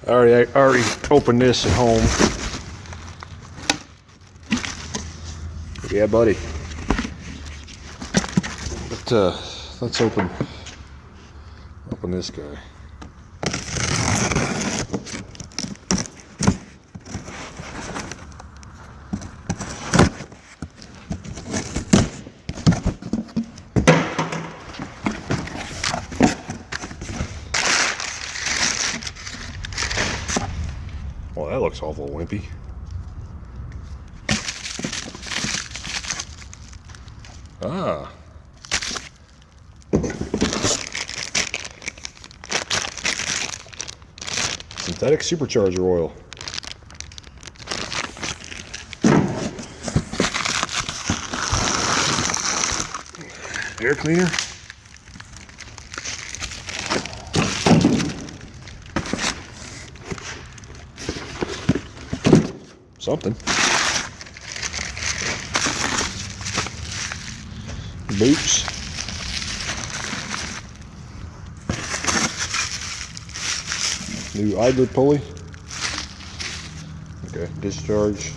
I already opened this at home. Yeah, buddy. But let's open this guy. Well, that looks awful wimpy. Ah. Synthetic supercharger oil. Air cleaner. Something. Boots. New idler pulley. Okay, discharge.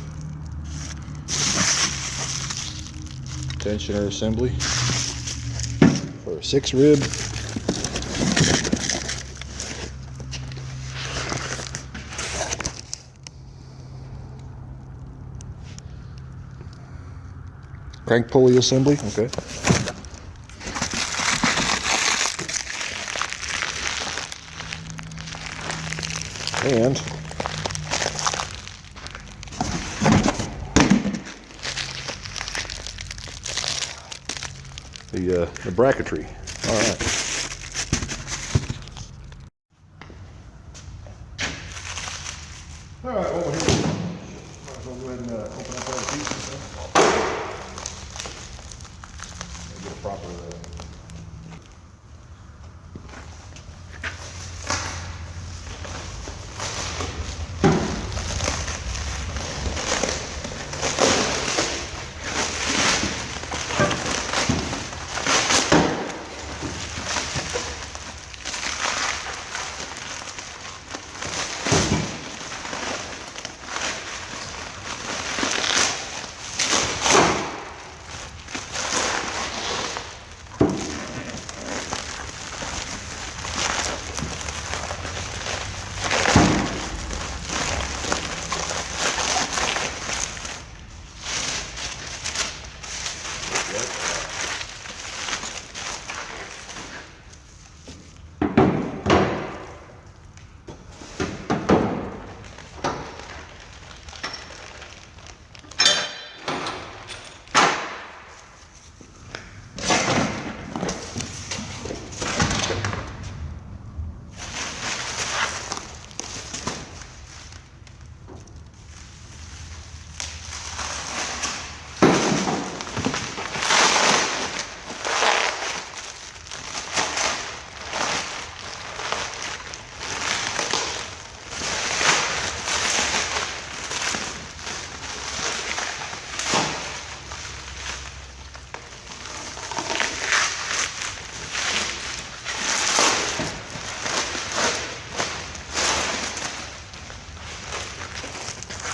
Tensioner assembly for a 6-rib. Crank pulley assembly, okay. And the bracketry. All right. All right, over here. Might as well go ahead and open up all the pieces. Get a proper.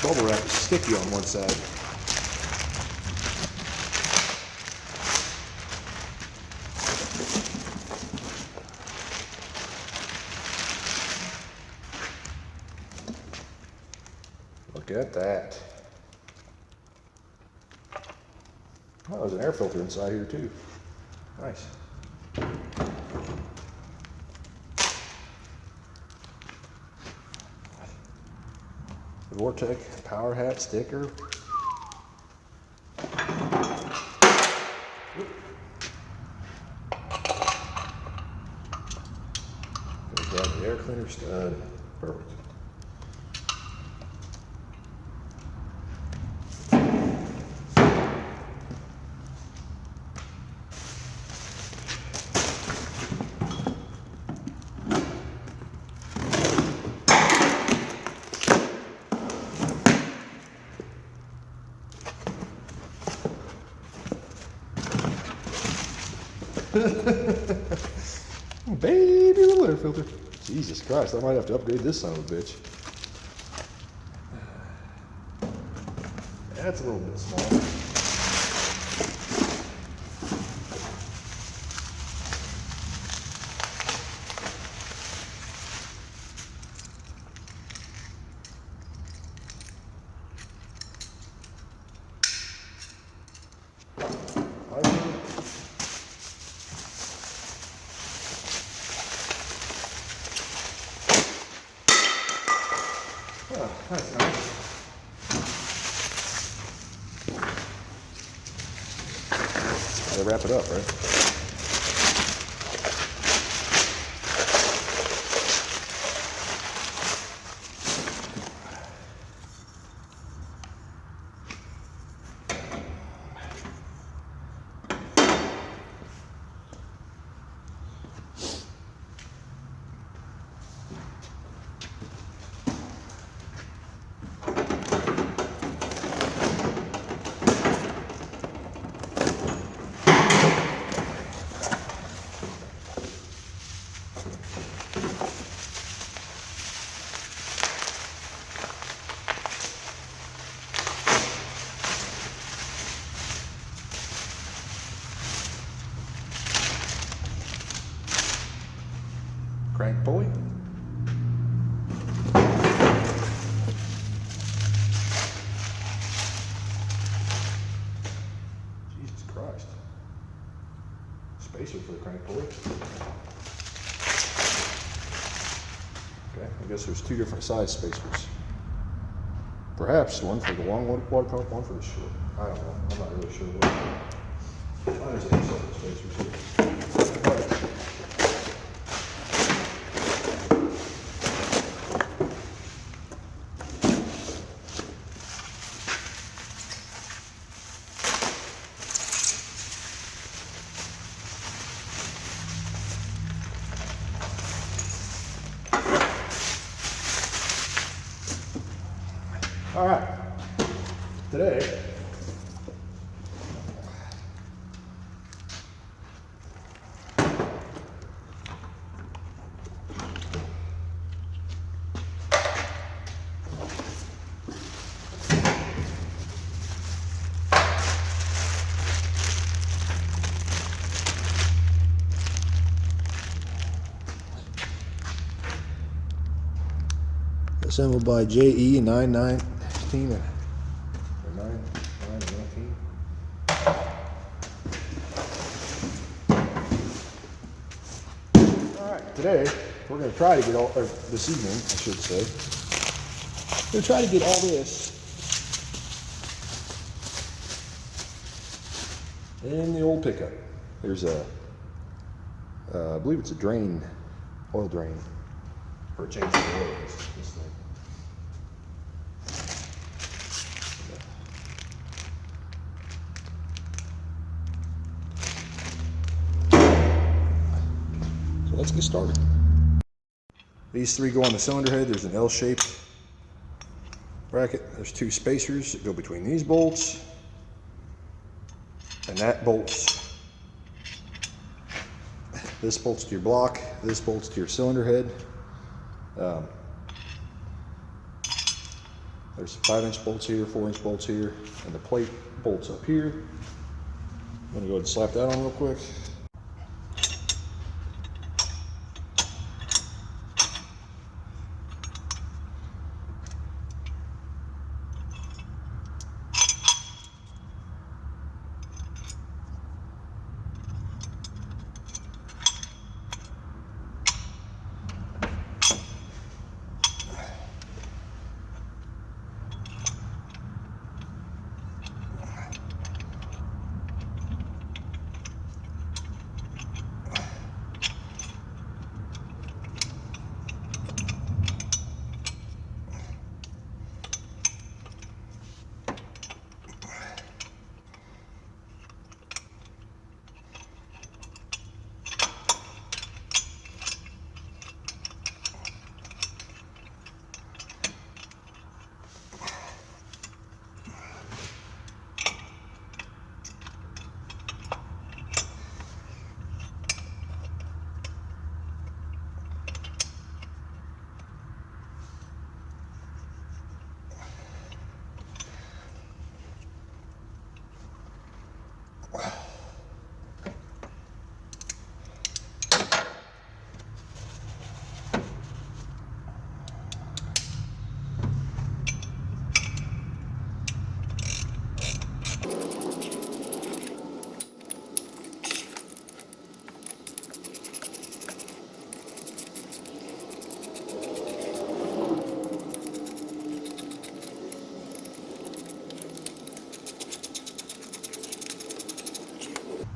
Bubble wrap is sticky on one side. Look at that. Oh, there's an air filter inside here too. Nice. The Vortech power hat sticker. Got the air cleaner stud. Perfect. baby little air filter. Jesus Christ, I might have to upgrade this son of a bitch. That's a little bit small. Oh, that's nice. Gotta wrap it up, right? Crank pulley. Jesus Christ. Spacer for the crank pulley. Okay, I guess there's two different size spacers. Perhaps one for the long water pump, one for the short. I don't know. I'm not really sure what. Oh, there's 8 separate spacers here. All right, today assembled by JE 919 or 919. All right, today we're going to try to get all, or this evening, I should say, we're going to try to get all this in the old pickup. There's a, I believe it's a drain, oil drain for a change of oil. This thing. So let's get started. These three go on the cylinder head. There's an L-shaped bracket. There's 2 spacers that go between these bolts, and that bolts. This bolts to your block. This bolts to your cylinder head. There's 5-inch bolts here, 4-inch bolts here, and the plate bolts up here. I'm gonna go ahead and slap that on real quick.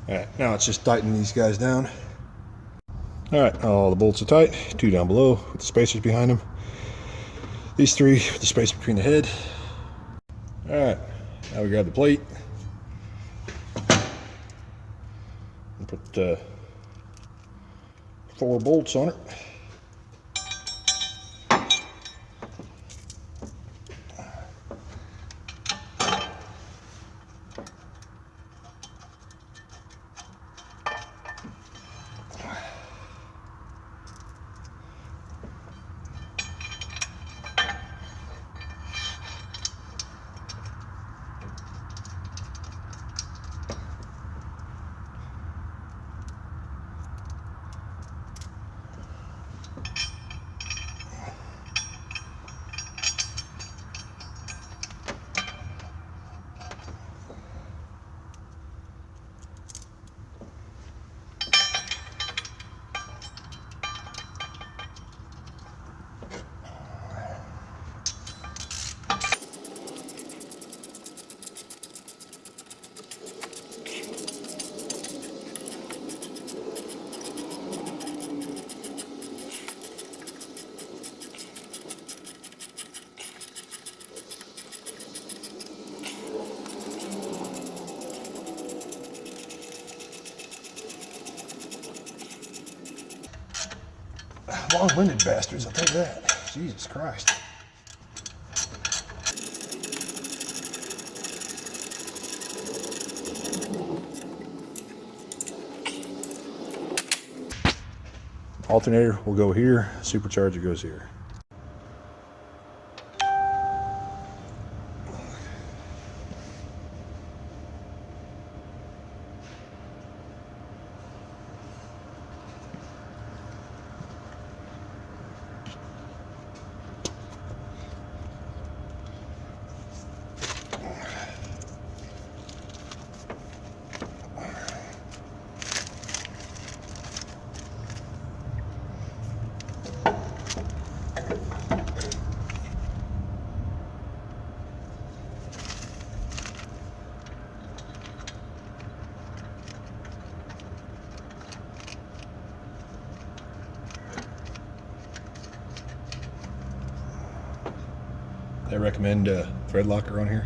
Alright, now it's just tightening these guys down. Alright, all the bolts are tight. 2 down below with the spacers behind them. These 3 with the space between the head. Alright, now we grab the plate and put 4 bolts on it. Long-winded bastards, I'll tell you that. Jesus Christ. Alternator will go here, supercharger goes here. They recommend thread locker on here.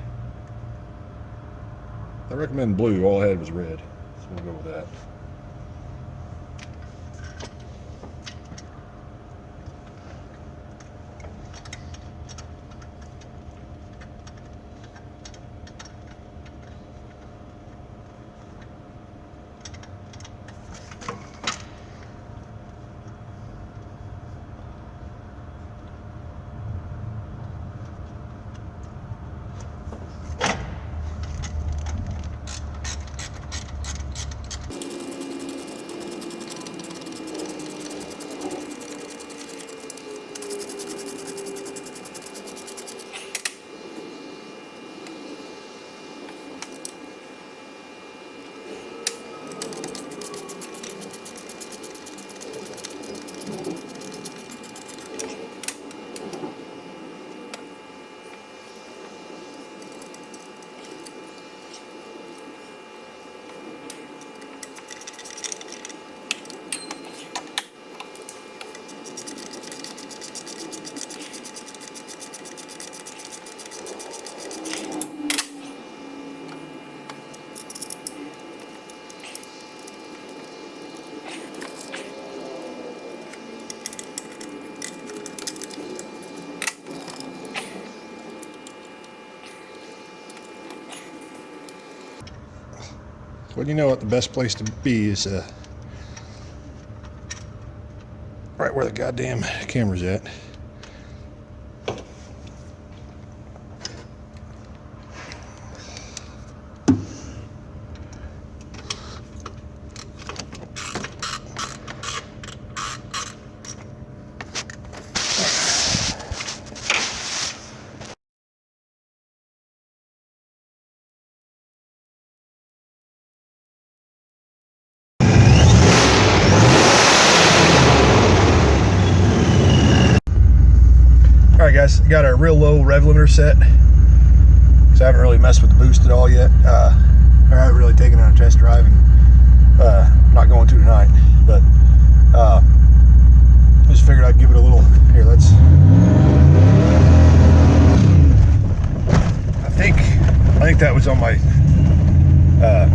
I recommend blue. All I had was red, so we'll go with that. Well, you know what the best place to be is right where the goddamn camera's at. Alright guys, got a real low rev limiter set because I haven't really messed with the boost at all yet. I haven't really taken it on a test drive and was on my, I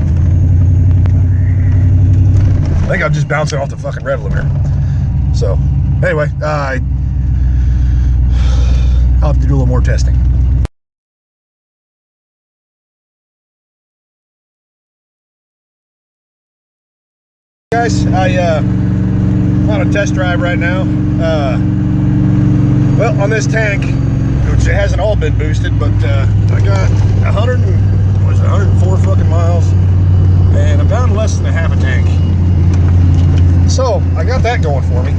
think I'm just bouncing off the fucking rev limiter. So, anyway, I'll have to do a little more testing. Guys, I'm on a test drive right now. Well, on this tank, which it hasn't all been boosted, but I got 104 fucking miles, and I'm down to less than a half a tank. So I got that going for me.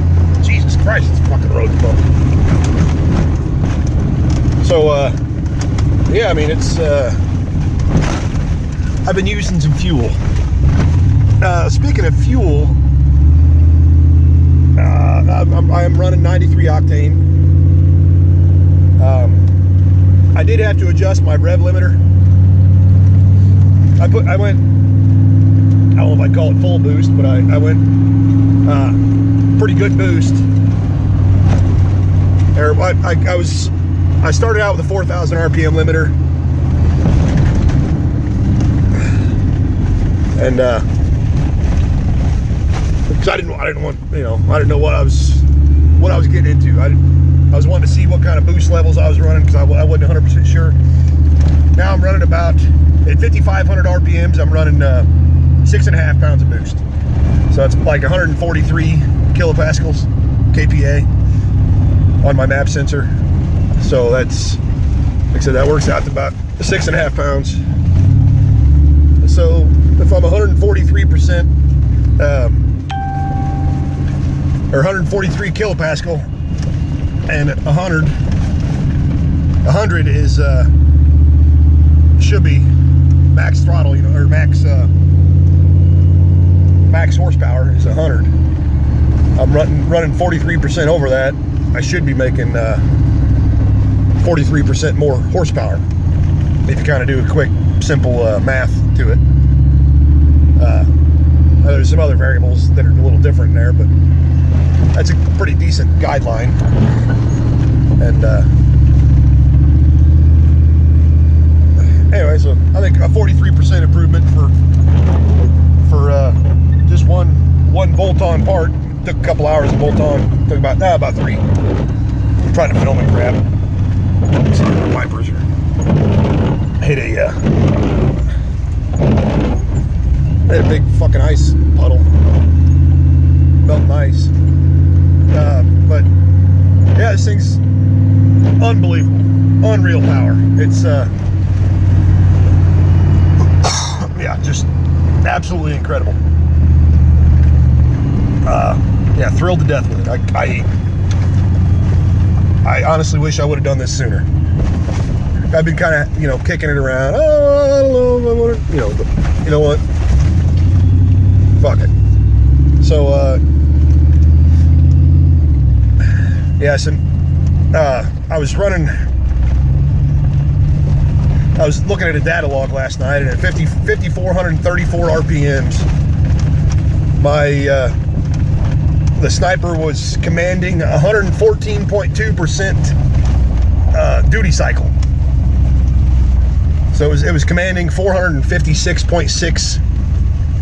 Jesus Christ, this fucking road's bumpy. So yeah, I mean, it's I've been using some fuel. Speaking of fuel, I am running 93 octane. I did have to adjust my rev limiter. I went, I don't know if I'd call it full boost, but I went pretty good boost. I started out with a 4,000 RPM limiter, and because I didn't want, you know, I didn't know what I was getting into. I was wanting to see what kind of boost levels I was running, because I wasn't 100% sure. Now I'm running about, at 5,500 RPMs, I'm running 6.5 pounds of boost. So it's like 143 kilopascals, KPA, on my map sensor. So that's, like I said, that works out to about 6.5 pounds. So if I'm 143%, or 143 kilopascal, and 100 is should be max throttle, you know, or max horsepower is 100. I'm running 43% over that. I should be making 43% more horsepower if you kind of do a quick, simple math to it. There's some other variables that are a little different in there, but that's a pretty decent guideline. And anyway, so I think a 43% improvement for just one bolt-on part. Took a couple hours to bolt on. Took about 3. I'm trying to film and grab. See if the wipers are hit a big fucking ice puddle, melting ice. But yeah, this thing's unbelievable, unreal power. It's yeah, just absolutely incredible. Yeah, thrilled to death with it. I honestly wish I would have done this sooner. I've been kind of, you know, kicking it around. Oh, I don't know if I want to, you know, but you know what? Fuck it. So, yeah, so, I was looking at a data log last night, and at 5,434 RPMs, the sniper was commanding 114.2% duty cycle. So it was commanding 456.6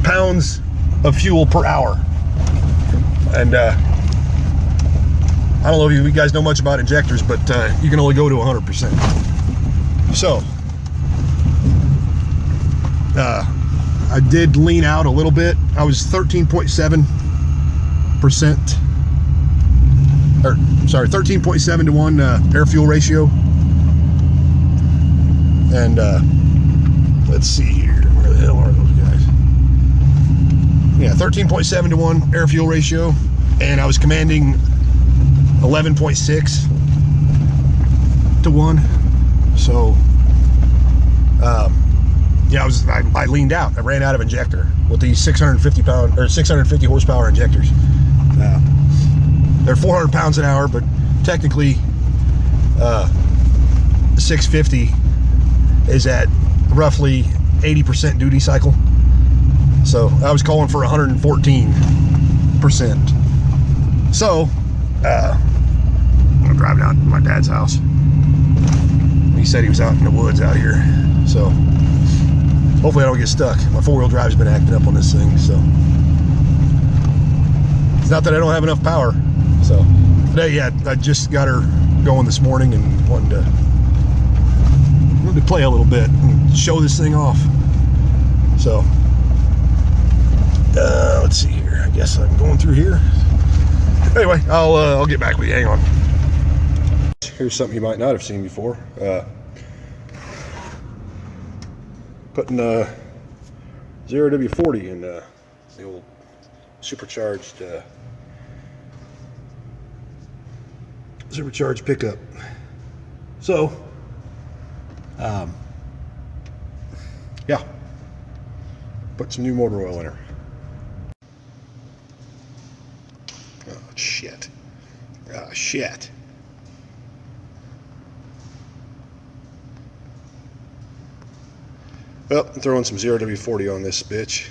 pounds of fuel per hour. And I don't know if you guys know much about injectors, but you can only go to 100%. So I did lean out a little bit. I was 13.7%, or sorry, 13.7 to 1 air fuel ratio. And let's see here, where the hell are those guys? Yeah, 13.7 to 1 air fuel ratio, and I was commanding 11.6 to 1. So yeah, I leaned out. I ran out of injector with these 650 horsepower injectors. They're 400 pounds an hour, but technically 650 is at roughly 80% duty cycle. So I was calling for 114%. So I'm gonna drive down to my dad's house. He said he was out in the woods out here. So hopefully I don't get stuck. My 4-wheel drive's been acting up on this thing, so. It's not that I don't have enough power. So today, yeah, I just got her going this morning and wanted to play a little bit and show this thing off. So let's see here. I guess I'm going through here. Anyway, I'll get back with you. Hang on. Here's something you might not have seen before. Putting 0W40 in the old supercharged pickup. So yeah, put some new motor oil in her. Oh shit. Oh shit. Well, I'm throwing some 0W40 on this bitch.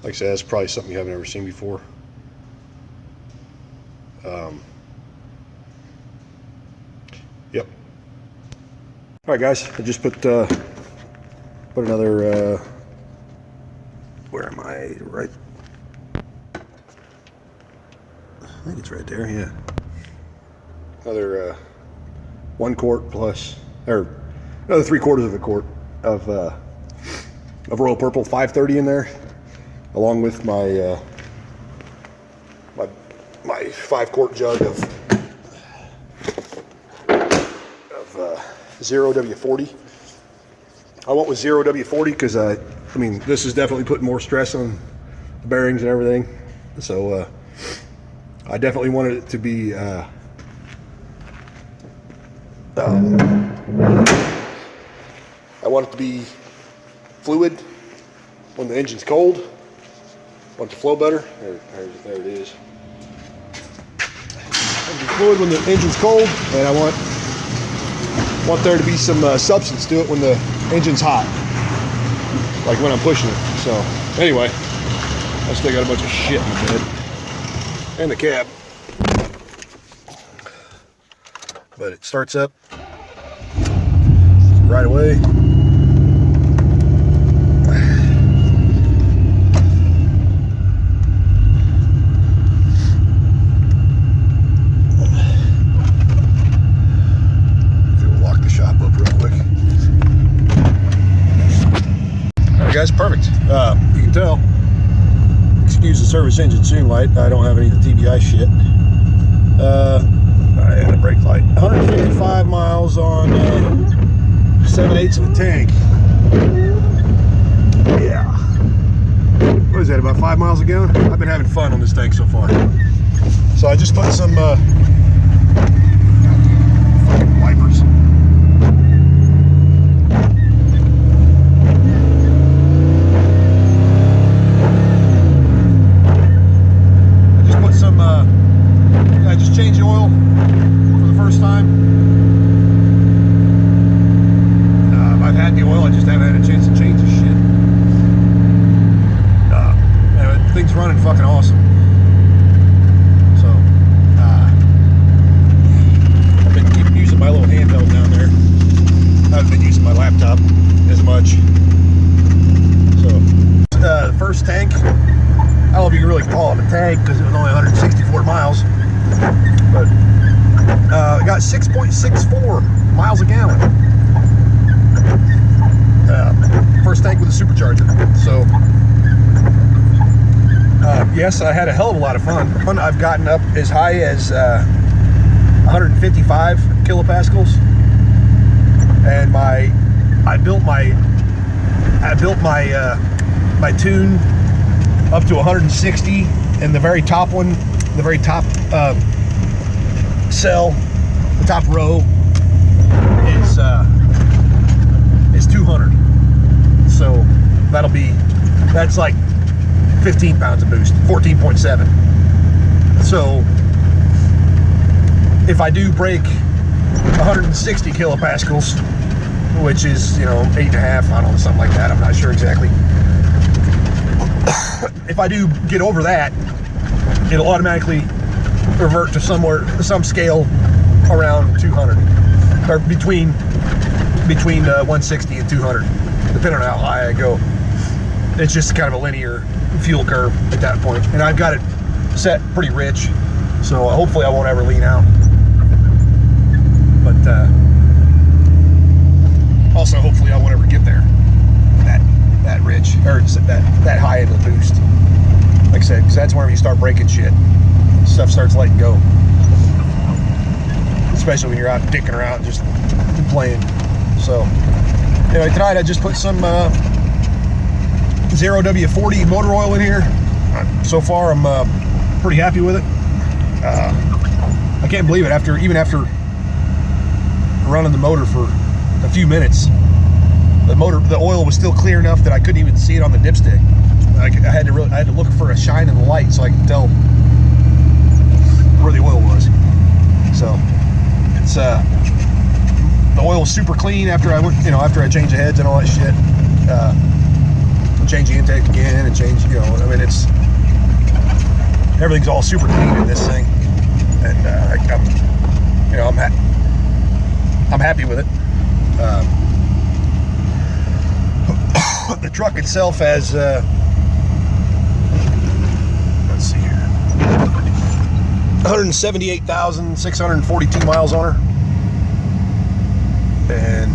Like I said, that's probably something you haven't ever seen before. Yep. All right, guys. I just put another. Where am I? Right. I think it's right there. Yeah. Another 1 quart plus, or another 3/4 of a quart of Royal Purple 530 in there, along with my my 5-quart jug of 0W40. I went with 0W40 because I mean, this is definitely putting more stress on the bearings and everything. So I definitely wanted it to be I want it to be fluid when the engine's cold. I want it to flow better. There it is. Fluid when the engine's cold, and I want there to be some substance to it when the engine's hot, like when I'm pushing it. So anyway, I still got a bunch of shit in the bed and the cab, but it starts up right away. Guys, perfect. You can tell, excuse the service engine soon light, I don't have any of the TBI shit. I had a brake light. 155 miles on 7/8 of a tank. Yeah. What is that, about 5 miles a gallon? I've been having fun on this tank so far. So I just put some fucking wipers. Change the oil for the first time. I've had the oil, I just haven't had a chance to change the shit. Anyway, thing's running fucking awesome. So, I've been using my little handheld down there. I haven't been using my laptop as much. So, the first tank, I don't know if you can really call it a tank because it was only 164 miles. But it got 6.64 miles a gallon. First tank with a supercharger. So yes, I had a hell of a lot of fun. I've gotten up as high as 155 kilopascals, and I built my tune up to 160, and the very top one, the very top cell, the top row is 200. So that's like 15 pounds of boost, 14.7. So if I do break 160 kilopascals, which is, 8.5, I don't know, something like that, I'm not sure exactly. If I do get over that, it'll automatically revert to some scale around 200, or between between 160 and 200, depending on how high I go. It's just kind of a linear fuel curve at that point. And I've got it set pretty rich, so hopefully I won't ever lean out. But also hopefully I won't ever get there that rich, or that high in the boost. Like I said, because that's whenever you start breaking shit. Stuff starts letting go. Especially when you're out dicking around just playing. So anyway, tonight I just put some 0W40 motor oil in here. So far I'm pretty happy with it. I can't believe it, even after running the motor for a few minutes, the oil was still clear enough that I couldn't even see it on the dipstick. I had to look for a shine in the light so I could tell where the oil was. So it's the oil was super clean after I went, after I changed the heads and all that shit. Change the intake again and change, I mean, it's everything's all super clean in this thing, and I'm happy with it. The truck itself has let's see here, 178,642 miles on her, and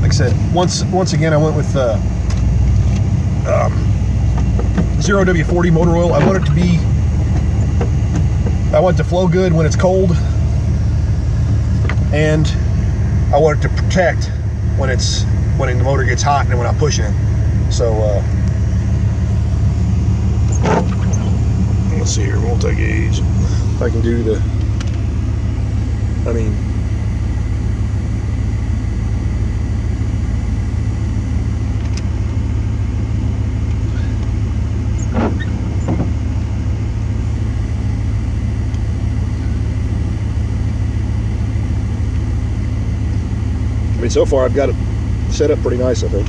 like I said, once again I went with 0W40 motor oil. I want it to flow good when it's cold, and I want it to protect when the motor gets hot and when I'm pushing it. So let's see here, multi-gauge. If I can do the, so far I've got it set up pretty nice, I think.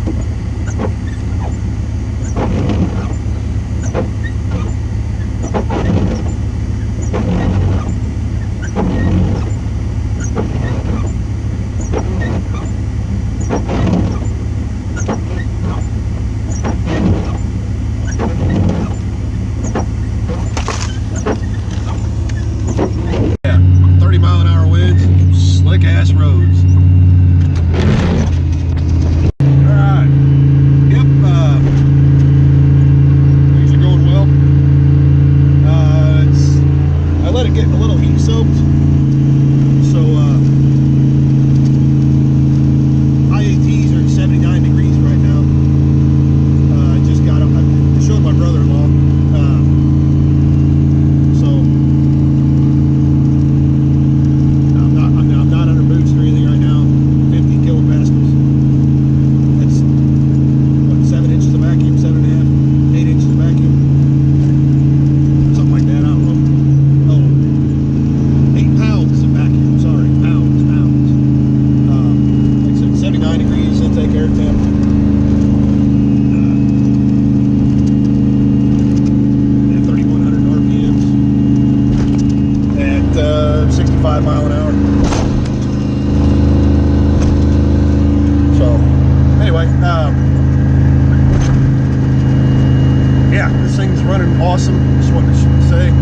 Yeah, 30-mile-an-hour winds, slick-ass roads. Yeah, this thing's running awesome. Just wanted to say.